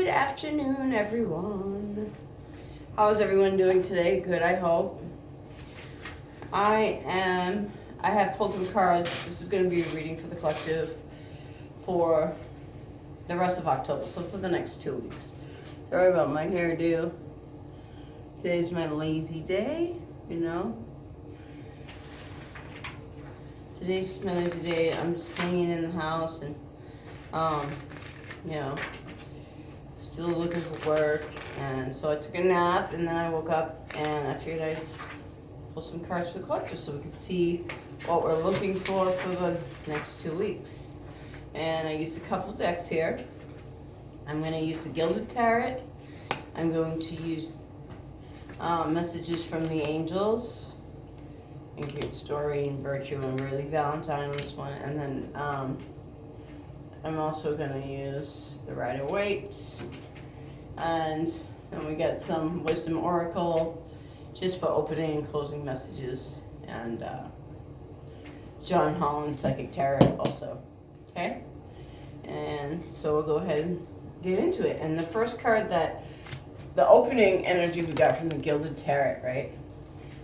Good afternoon, everyone. How's everyone doing today? Good, I hope. I have pulled some cards. This is going to be a reading for the collective for the rest of October, so for the next 2 weeks. Sorry about my hairdo. Today's my lazy day, you know. Today's my lazy day. I'm just hanging in the house and, you know, still looking for work. And so I took a nap and then I woke up and I figured I'd pull some cards for the collective so we could see what we're looking for the next 2 weeks. And I used a couple decks here. I'm going to use the Gilded Tarot. I'm going to use messages from the angels and Great Story and Virtue and Really Valentine on this one. And then I'm also going to use the Rider-Waite. And then we got some Wisdom Oracle just for opening and closing messages. And John Holland Psychic Tarot also. Okay? And so we'll go ahead and get into it. And the first card that the opening energy we got from the Gilded Tarot, right,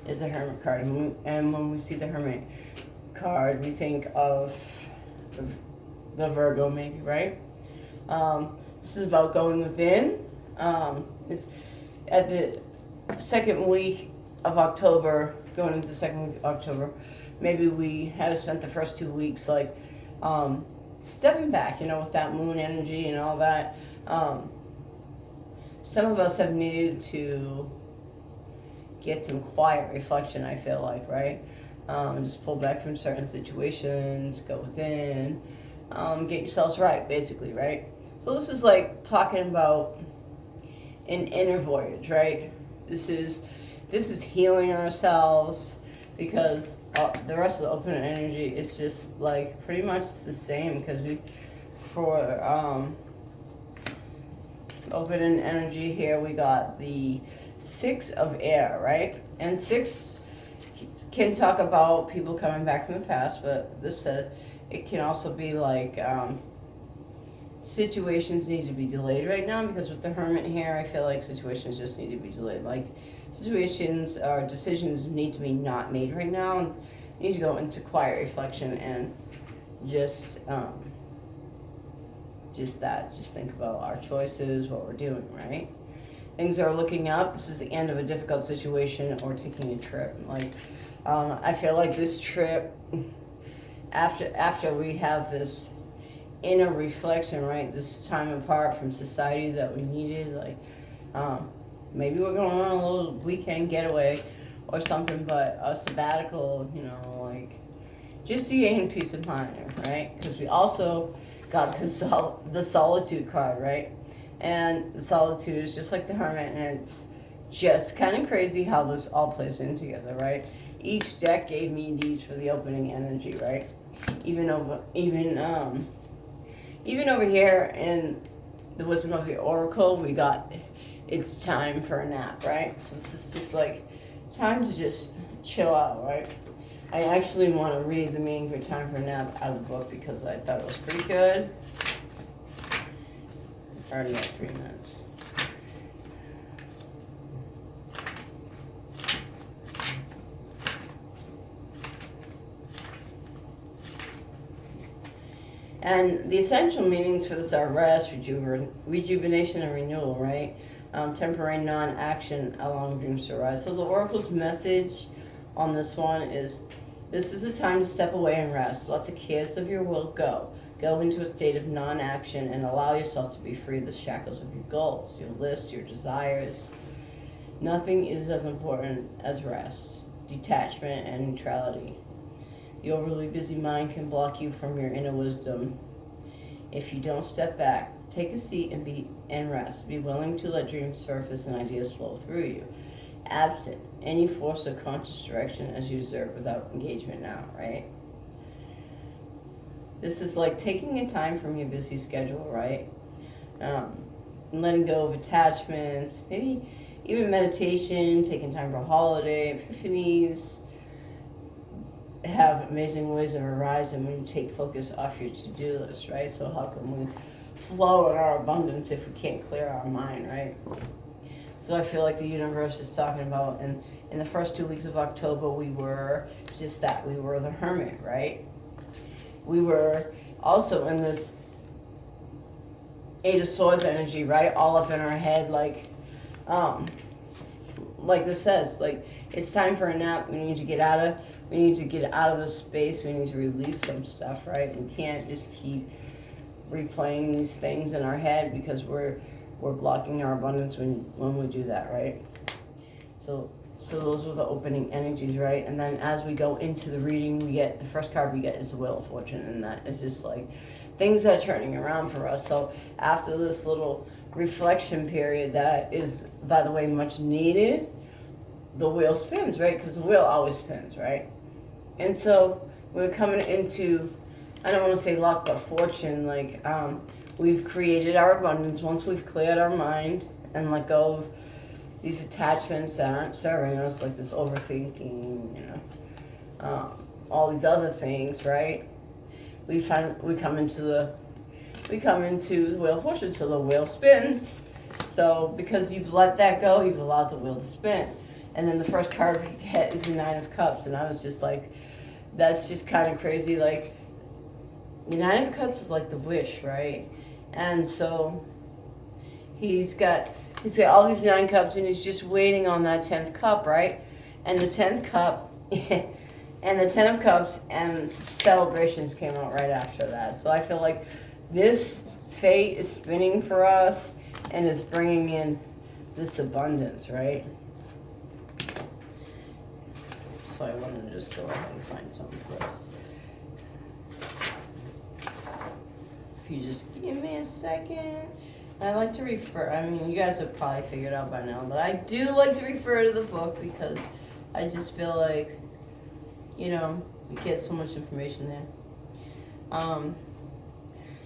is the Hermit card. And when we see the Hermit card, we think of the Virgo, maybe, right? This is about going within. It's at the second week of October, going into the second week of October. Maybe we have spent the first 2 weeks like stepping back, you know, with that moon energy and all that. Some of us have needed to get some quiet reflection, I feel like, right? Just pull back from certain situations, go within, get yourselves right, basically, right? So this is like talking about an inner voyage, right? This is healing ourselves, because the rest of the open energy is just like pretty much the same, because for open energy here we got the Six of Air, right? And six can talk about people coming back from the past, but this said it can also be like situations need to be delayed right now, because with the Hermit here, I feel like situations just need to be delayed. Like situations or decisions need to be not made right now, and need to go into quiet reflection and just think about our choices, what we're doing, right? Things are looking up. This is the end of a difficult situation or taking a trip. Like, I feel like this trip, after we have this inner reflection, right? This time apart from society that we needed, like, maybe we're going on a little weekend getaway or something, but a sabbatical, you know, like, just to gain peace of mind, right? Because we also got the Solitude card, right? And the Solitude is just like the Hermit, and it's just kind of crazy how this all plays in together, right? Each deck gave me these for the opening energy, right? Even over here in the Wisdom of the Oracle, we got it's time for a nap, right? So this is just like time to just chill out, right? I actually want to read the meaning for time for a nap out of the book because I thought it was pretty good. I already got 3 minutes. And the essential meanings for this are rest, rejuvenation, and renewal, right? Temporary non-action allowing dreams to arise. So the Oracle's message on this one is, this is a time to step away and rest. Let the cares of your will go. Go into a state of non-action and allow yourself to be free of the shackles of your goals, your lists, your desires. Nothing is as important as rest, detachment, and neutrality. The overly busy mind can block you from your inner wisdom. If you don't step back, take a seat and rest. Be willing to let dreams surface and ideas flow through you, absent any force or conscious direction as you observe without engagement now, right? This is like taking a time from your busy schedule, right? And letting go of attachments, maybe even meditation, taking time for a holiday, epiphanies, have amazing ways of arising when you take focus off your to-do list, right? So how can we flow in our abundance if we can't clear our mind, right? So I feel like the universe is talking about, and in the first 2 weeks of October, we were just that. We were the hermit, right? We were also in this Eight of Swords energy, right? All up in our head, like this says, like, it's time for a nap. We need to get out of this space. We need to release some stuff, right? We can't just keep replaying these things in our head because we're blocking our abundance when we do that, right? So those were the opening energies, right? And then as we go into the reading, we get the first card we get is the Wheel of Fortune, and that is just like things are turning around for us. So after this little reflection period that is, by the way, much needed, the wheel spins, right? Because the wheel always spins, right? And so we're coming into, I don't want to say luck, but fortune. Like, we've created our abundance once we've cleared our mind and let go of these attachments that aren't serving us, like this overthinking, all these other things, right? We come into the Wheel of Fortune, so the wheel spins. So because you've let that go, you've allowed the wheel to spin. And then the first card we get is the Nine of Cups, and I was just like, that's just kind of crazy. Like, the Nine of Cups is like the wish, right? And so he's got all these 9 cups, and he's just waiting on that 10th cup, right? And the 10th cup, and the 10 of Cups and Celebrations came out right after that. So I feel like this fate is spinning for us and is bringing in this abundance, right? So I wanted to just go ahead and find something for us. If you just give me a second. I like to refer, I mean, you guys have probably figured out by now, but I do like to refer to the book because I just feel like, you get so much information there.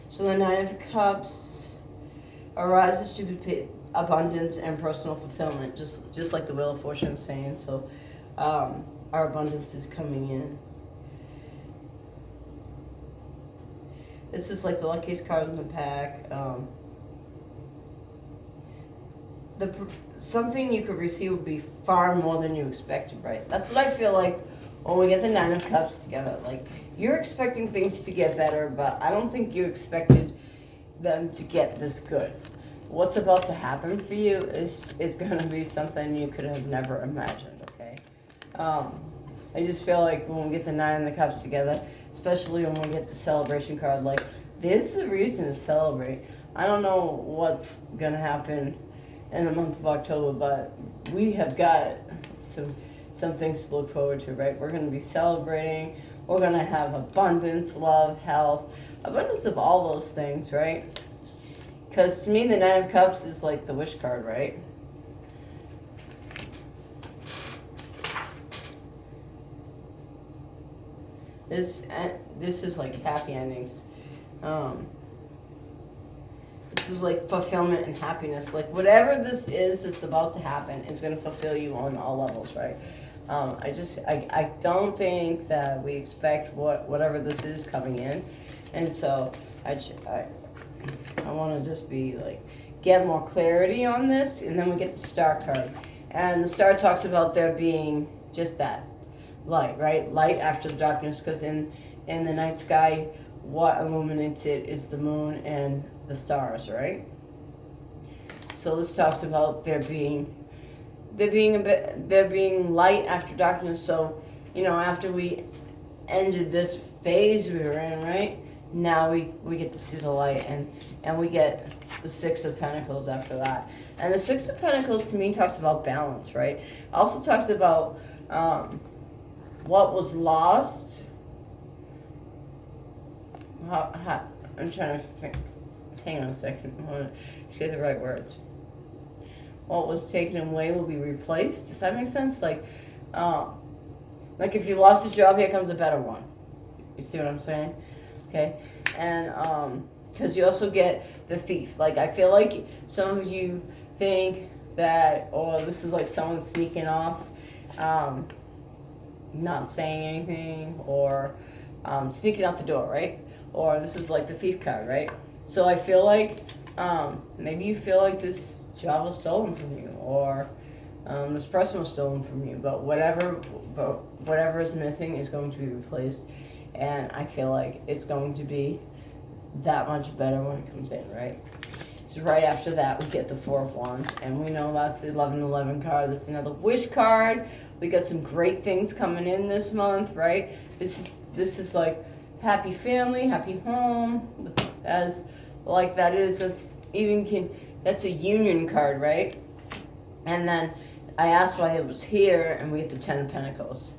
So the Nine of Cups arises to abundance and personal fulfillment, just like the Wheel of Fortune is saying. So our abundance is coming in. This is like the luckiest card in the pack. Something you could receive would be far more than you expected, right? That's what I feel like when we get the Nine of Cups together. Like, you're expecting things to get better, but I don't think you expected them to get this good. What's about to happen for you is going to be something you could have never imagined, okay? I just feel like when we get the Nine of Cups together, especially when we get the Celebration card, like, there's a reason to celebrate. I don't know what's going to happen in the month of October, but we have got some things to look forward to, right? We're going to be celebrating. We're going to have abundance, love, health, abundance of all those things, right? Because to me, the Nine of Cups is like the wish card, right? This is like happy endings. This is like fulfillment and happiness. Like, whatever this is that's about to happen is going to fulfill you on all levels, right? I don't think that we expect whatever this is coming in. And so I want to just be like, get more clarity on this. And then we get the Star card. And the Star talks about there being just that light, right? Light after the darkness, because in the night sky, what illuminates it is the moon and the stars, right? So this talks about there being light after darkness. So, after we ended this phase we were in, right? Now we get to see the light, and we get the Six of Pentacles after that. And the Six of Pentacles to me talks about balance, right? Also talks about what was lost. I'm trying to think. Hang on a second. I want to say the right words. What was taken away will be replaced. Does that make sense? Like if you lost a job, here comes a better one. You see what I'm saying? Okay. And because you also get the Thief. Like, I feel like some of you think that, this is like someone sneaking off, not saying anything, or sneaking out the door, right? Or this is like the Thief card, right? So I feel like maybe you feel like this job was stolen from you, or this person was stolen from you. But whatever is missing is going to be replaced, and I feel like it's going to be that much better when it comes in, right? So right after that, we get the Four of Wands, and we know that's the 1111 card. This is another wish card. We got some great things coming in this month, right? This is like happy family, happy home, as like that's a union card, right? And then I asked why it was here, and we get the Ten of Pentacles,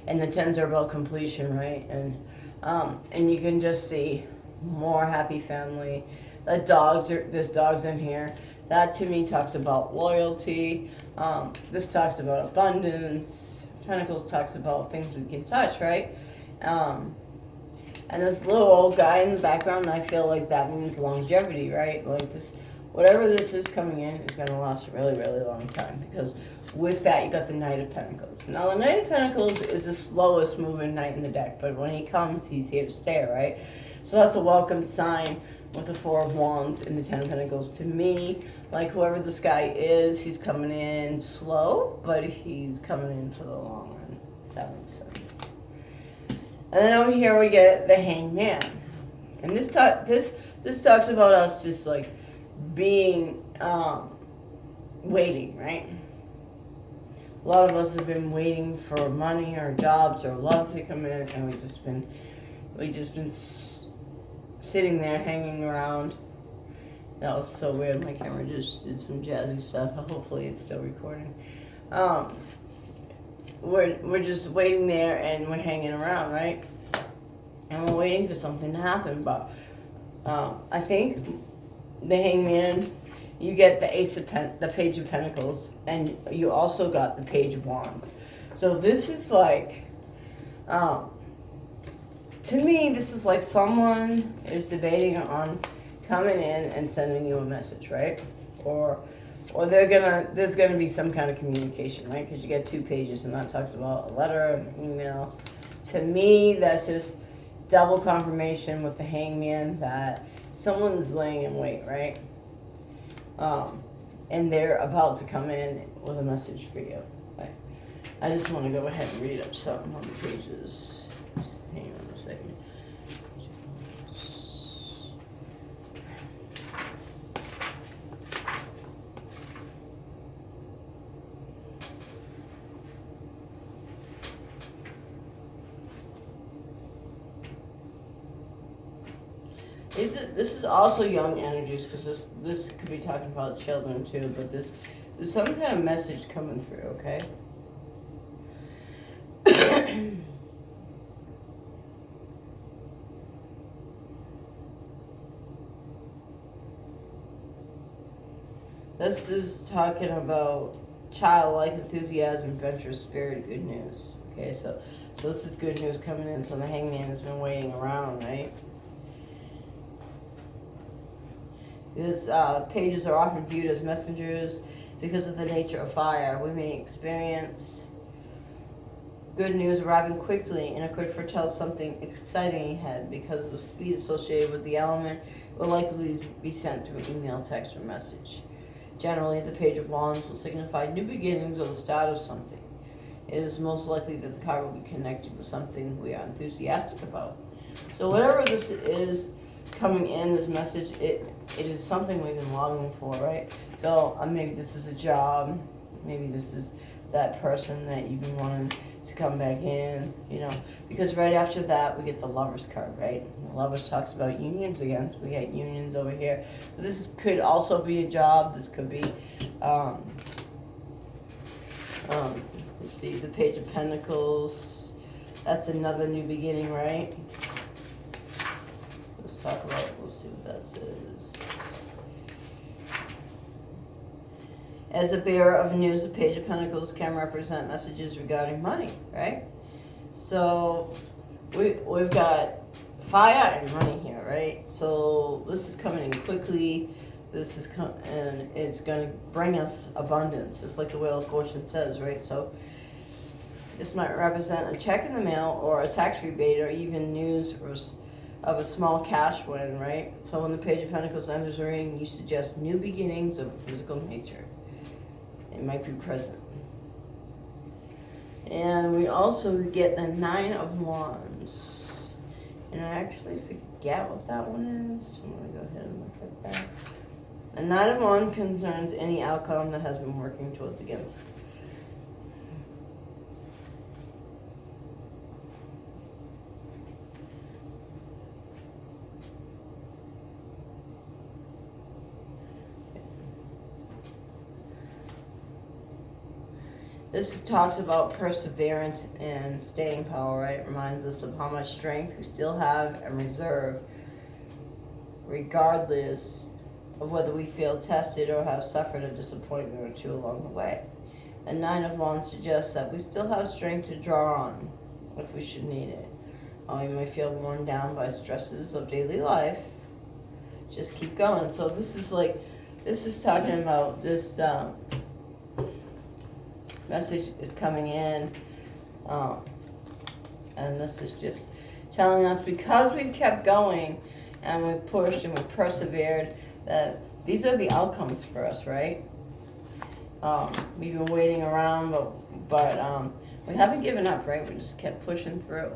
and the tens are about completion, right? And you can just see more happy family. There's dogs in here. That to me talks about loyalty. This talks about abundance. Pentacles talks about things we can touch, right? And this little old guy in the background, I feel like that means longevity, right? Like this, whatever this is coming in is going to last a really, really long time, because with that you got the Knight of Pentacles. Now the Knight of Pentacles is the slowest moving knight in the deck, but when he comes, he's here to stay, right? So that's a welcome sign with the Four of Wands and the Ten of Pentacles. To me, like whoever this guy is, he's coming in slow, but he's coming in for the long run, if that makes sense. And then over here we get the Hanged Man. And this talks about us just like being, waiting, right? A lot of us have been waiting for money or jobs or love to come in, and we've just been sitting there hanging around. That was so weird. My camera just did some jazzy stuff. Hopefully it's still recording. We're just waiting there and we're hanging around, right? And we're waiting for something to happen. But I think the Hangman, you get the Page of Pentacles, and you also got the Page of Wands. So this is like, to me, this is like someone is debating on coming in and sending you a message, right? Or there's gonna be some kind of communication, right? Because you get two pages, and that talks about a letter and an email. To me, that's just double confirmation with the Hangman that someone's laying in wait, right? And they're about to come in with a message for you. I just want to go ahead and read up something on the pages. Just hang on a second. This is also young energies, because this could be talking about children too, but there's some kind of message coming through, okay? This is talking about childlike enthusiasm, adventurous spirit, good news. Okay, so this is good news coming in. So the Hangman has been waiting around, right? These pages are often viewed as messengers because of the nature of fire. We may experience good news arriving quickly, and it could foretell something exciting ahead. Because of the speed associated with the element, it will likely be sent through email, text, or message. Generally, the Page of Wands will signify new beginnings or the start of something. It is most likely that the card will be connected with something we are enthusiastic about. So whatever this is coming in, this message, it is something we've been longing for, right? So maybe this is a job, maybe this is that person that you've been wanting to come back in, you know, because right after that we get the Lovers card, right? The Lovers talks about unions again. We got unions over here. But this could also be a job. This could be, let's see, the Page of Pentacles. That's another new beginning, right? Let's see what that says. As a bearer of news, the Page of Pentacles can represent messages regarding money, right? So we've got fire and money here, right? So this is coming in quickly. This is and it's going to bring us abundance, just like the Wheel of Fortune says, right? So this might represent a check in the mail, or a tax rebate, or even news of a small cash win, right? So when the Page of Pentacles enters the ring, you suggest new beginnings of physical nature. It might be present. And we also get the Nine of Wands. And I actually forget what that one is. I'm going to go ahead and look at that. The Nine of Wands concerns any outcome that has been working towards against. This talks about perseverance and staying power, right? It reminds us of how much strength we still have and reserve, regardless of whether we feel tested or have suffered a disappointment or two along the way. The Nine of Wands suggests that we still have strength to draw on if we should need it. We may feel worn down by stresses of daily life. Just keep going. So this is talking about this message is coming in, and this is just telling us, because we've kept going and we've pushed and we've persevered, that these are the outcomes for us, right? We've been waiting around, but we haven't given up, right? We just kept pushing through.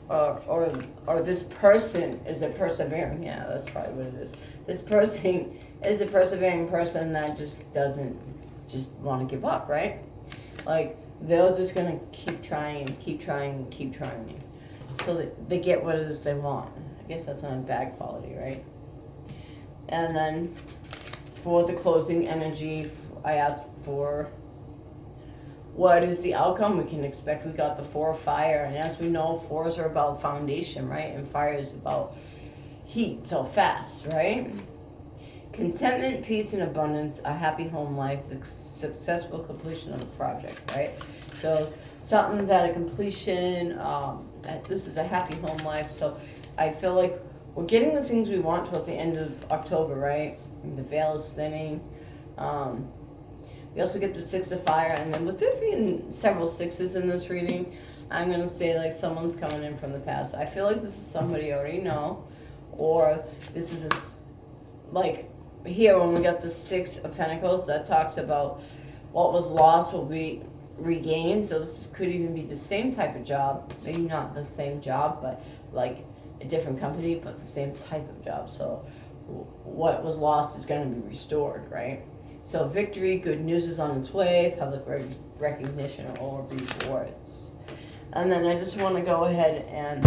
Or this person is a persevering, yeah, that's probably what it is. This person is a persevering person that just doesn't just want to give up, right? Like, they're just going to keep trying, so that they get what it is they want. I guess that's not a bad quality, right? And then for the closing energy, I asked for what is the outcome we can expect. We got the Four of Fire, and as we know, fours are about foundation, right? And fire is about heat, so fast, right? Contentment, peace, and abundance, a happy home life, the successful completion of the project, right? So something's at a completion. This is a happy home life. So I feel like we're getting the things we want towards the end of October, right? The veil is thinning. We also get the Six of Fire, and then with there being several sixes in this reading, I'm going to say like someone's coming in from the past. I feel like this is somebody you already know, or this is like here when we got the Six of Pentacles, that talks about what was lost will be regained. So this could even be the same type of job, maybe not the same job, but like a different company, but the same type of job. So what was lost is going to be restored, right? So victory, good news is on its way, public recognition or rewards. And then I just want to go ahead and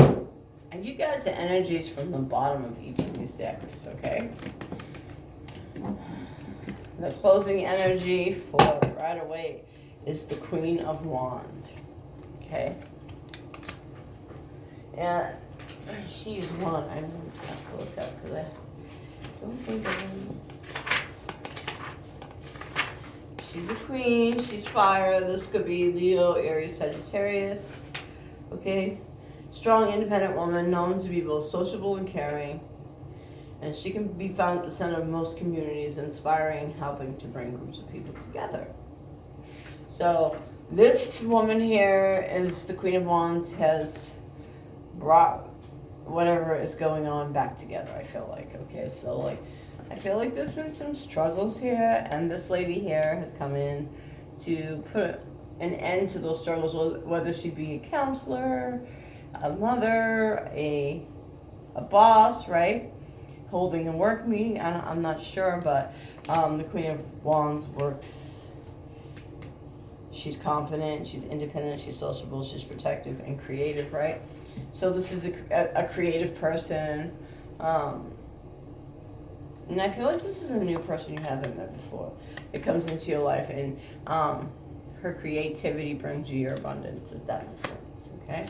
give you guys the energies from the bottom of each of these decks, okay? The closing energy for right away is the Queen of Wands, okay? And she is one I have to look up because I don't think she's a queen, she's fire. This could be Leo, Aries, Sagittarius, okay? Strong, independent woman, known to be both sociable and caring. And she can be found at the center of most communities, inspiring, helping to bring groups of people together. So this woman here is the Queen of Wands, has brought whatever is going on back together, I feel like. Okay, so like, I feel like there's been some struggles here, and this lady here has come in to put an end to those struggles, whether she be a counselor, a mother, a boss, right? Holding a work meeting, I'm not sure, but the Queen of Wands works. She's confident, she's independent, she's sociable, she's protective and creative, right? So this is a creative person. And I feel like this is a new person you haven't met before. It comes into your life, and her creativity brings you your abundance, if that makes sense, okay?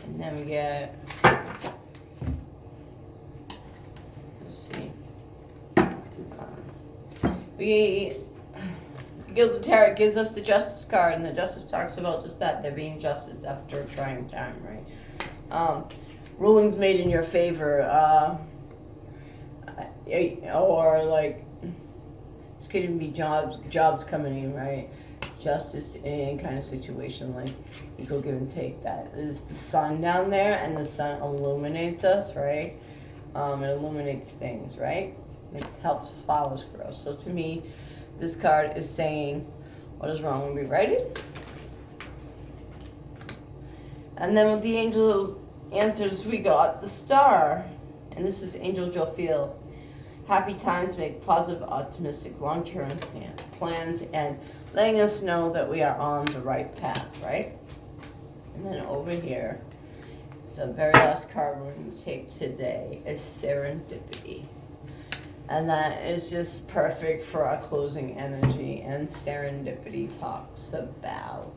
And then we get, let's see. Guild of Tarot gives us the Justice card, and the Justice talks about just that, there being justice after a trying time, right? Rulings made in your favor, or like, this could even be jobs coming in, right? justice in any kind of situation, like equal give and take. That is the sun down there, and the sun illuminates us, right? It illuminates things, right? Helps flowers grow. So to me, this card is saying, what is wrong with me, ready? And then with the angel answers, we got the star. And this is Angel Jophiel. Happy times make positive, optimistic, long-term plans and letting us know that we are on the right path, right? And then over here, the very last card we're going to take today is Serendipity. And that is just perfect for our closing energy. And Serendipity talks about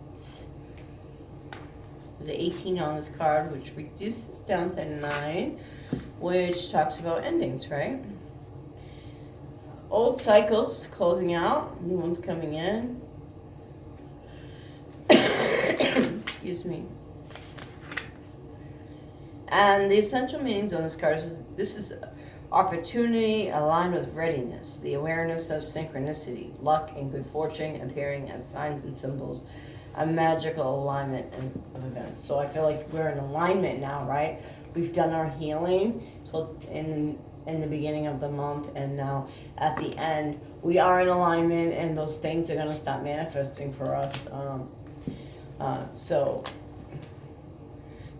the 18 on this card, which reduces down to 9, which talks about endings, right? Old cycles closing out, new ones coming in. Excuse me. And the essential meanings on this card is this is opportunity aligned with readiness, the awareness of synchronicity, luck, and good fortune appearing as signs and symbols, a magical alignment of events. So I feel like we're in alignment now, right? We've done our healing, so it's in the beginning of the month, and now at the end, we are in alignment, and those things are going to start manifesting for us. So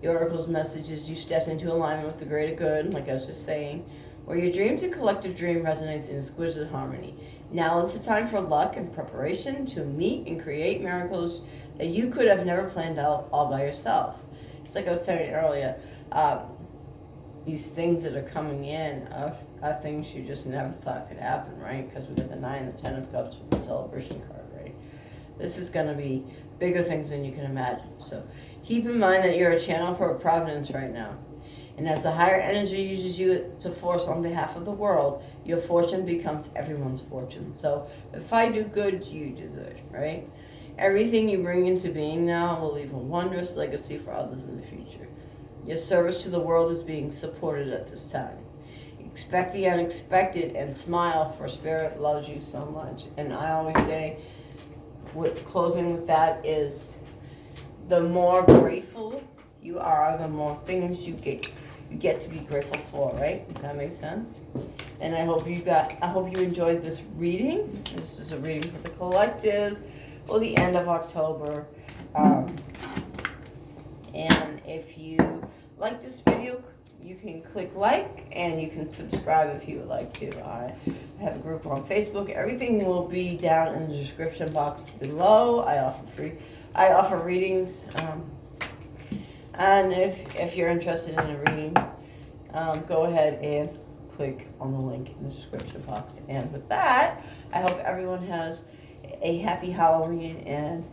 the Oracle's message is you stepped into alignment with the greater good, like I was just saying, where your dreams and collective dream resonates in exquisite harmony. Now is the time for luck and preparation to meet and create miracles that you could have never planned out all by yourself. It's like I was saying earlier, these things that are coming in are things you just never thought could happen, right? Because we got the 9 and the 10 of Cups with the celebration card, right? This is going to be bigger things than you can imagine. So keep in mind that you're a channel for a providence right now. And as the higher energy uses you to force on behalf of the world, your fortune becomes everyone's fortune. So if I do good, you do good, right? Everything you bring into being now will leave a wondrous legacy for others in the future. Your service to the world is being supported at this time. Expect the unexpected and smile, for Spirit loves you so much. And I always say, closing with that is, the more grateful you are, the more things you get to be grateful for, right? Does that make sense? And I hope you enjoyed this reading. This is a reading for the collective for the end of October. And if you like this video, you can click like, and you can subscribe if you would like to. I have a group on Facebook. Everything will be down in the description box below. I offer readings. And if you're interested in a reading, go ahead and click on the link in the description box. And with that, I hope everyone has a happy Halloween and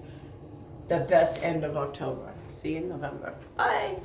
the best end of October. See you in November. Bye.